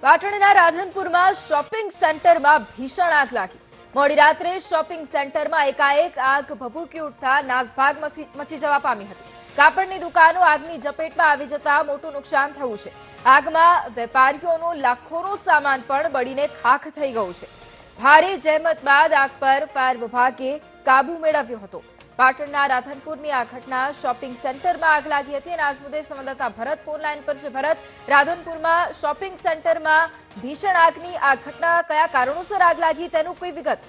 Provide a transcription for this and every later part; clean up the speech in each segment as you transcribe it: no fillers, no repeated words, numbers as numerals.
પાટણના રાધનપુરમાં શોપિંગ સેન્ટરમાં ભીષણ આગ લાગી। મોડી રાત્રે શોપિંગ સેન્ટરમાં એકાએક આગ ભભૂકી ઉઠતા નાસભાગ મચી જવા પામી હતી। કાપડની દુકાનો આગની ઝપેટમાં આવી જતા મોટું નુકસાન થયું છે। આગમાં વેપારીઓનો લાખોનો સામાન પણ બળીને ખાખ થઈ ગયું છે। ભારે જહેમત બાદ આગ પર ફાયર વિભાગે કાબુ મેળવ્યો હતો। પાટણના રાધનપુરની આ ઘટના શોપિંગ સેન્ટરમાં આગ લાગી હતી અને આજ મુદ્દે સંવાદદાતા ભરત ફોન લાઈન પર છે। ભરત, રાધનપુરમાં શોપિંગ સેન્ટરમાં ભીષણ આગની આ ઘટના કયા કારણોસર આગ લાગી તેનું કોઈ વિગત?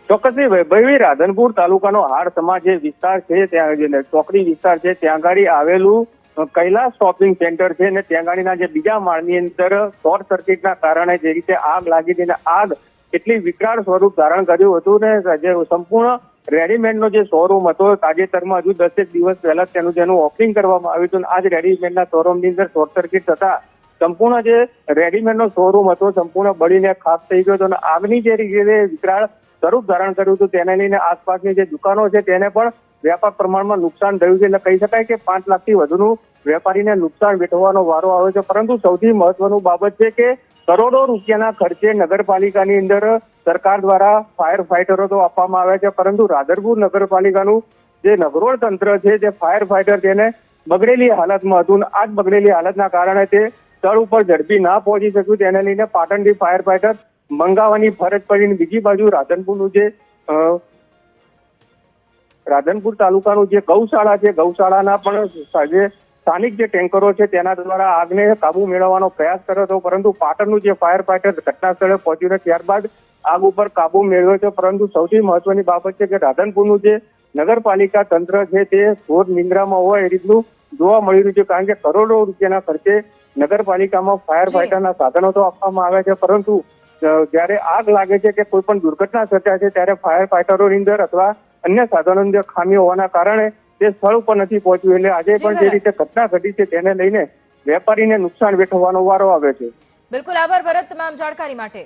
ચોક્કસથી વૈભવી રાધનપુર તાલુકાનો હાડ સમાજ જે વિસ્તાર છે ત્યાં ચોકડી વિસ્તાર છે ત્યાં ગાડી આવેલું કૈલાસ શોપિંગ સેન્ટર છે અને ત્યાં ગાડીના જે બીજા માળની અંદર શોર્ટ સર્કિટના કારણે જે રીતે આગ લાગી હતી અને આગ એટલી વિકરાળ સ્વરૂપ ધારણ કર્યું હતું ને જે સંપૂર્ણ રેડીમેડનો જે શોરૂમ હતો તાજેતરમાં હજુ 10 દિવસ પહેલા જેનું ઓપનિંગ કરવામાં આવ્યું હતું। આ જ રેડીમેડના શોરૂમની અંદર શોર્ટ સર્કિટ થતા સંપૂર્ણ જે રેડીમેડનો શોરૂમ હતો સંપૂર્ણ બળીને ખાક થઈ ગયો હતો અને આગની જે રીતે વિકરાળ સ્વરૂપ ધારણ કર્યું હતું તેને લઈને આસપાસની જે દુકાનો છે તેને પણ વ્યાપક પ્રમાણમાં નુકસાન થયું છે। એટલે કહી શકાય કે 5 લાખથી વધુનું વેપારીને નુકસાન વેઠવાનો વારો આવ્યો છે। પરંતુ સૌથી મહત્વનું બાબત છે કે કરોડો રૂપિયાના ખર્ચે નગરપાલિકાની અંદર સરકાર દ્વારા ફાયર ફાઈટરો તો આપવામાં આવ્યા છે, પરંતુ રાધનપુર નગરપાલિકાનું જે નગરોળ તંત્ર છે જે ફાયર ફાઈટર તેને બગડેલી હાલતમાં હતું। આ જ બગડેલી હાલતના કારણે તે સ્થળ ઉપર ઝડપી ના પહોંચી શક્યું, તેને લઈને પાટણથી ફાયર ફાઈટર મંગાવવાની ફરજ પડી। બીજી બાજુ રાધનપુરનું જે રાધનપુર તાલુકાનું જે ગૌશાળા છે ગૌશાળાના પણ જે સ્થાનિક જે ટેન્કરો છે તેના દ્વારા આગને કાબુ મેળવવાનો પ્રયાસ કર્યો હતો, પરંતુ પાટણનું જે ફાયર ફાઈટર ઘટના સ્થળે પહોંચ્યું ત્યારબાદ આગ ઉપર કાબુ મેળવ્યો છે। પરંતુ સૌથી મહત્વની બાબત છે કે રાધનપુરનું જે નગરપાલિકા તંત્ર છે તે ઘોર નિંદ્રામાં હોય એ રીતનું જોવા મળી રહ્યું છે, કારણ કે કરોડો રૂપિયાના ખર્ચે નગરપાલિકામાં ફાયર ફાઈટરના સાધનો તો આપવામાં આવ્યા છે, પરંતુ જ્યારે આગ લાગે છે કે કોઈ પણ દુર્ઘટના સર્જાય છે ત્યારે ફાયર ફાઈટરોની અંદર અથવા અન્ય સાધનોની અંદર ખામીઓ હોવાના કારણે તે સ્થળ ઉપર નથી પહોંચ્યું। એટલે આજે પણ જે રીતે ઘટના ઘટી છે તેને લઈને વેપારીને નુકસાન વેઠવાનો વારો આવે છે। બિલકુલ, આભાર ભરત તમામ જાણકારી માટે।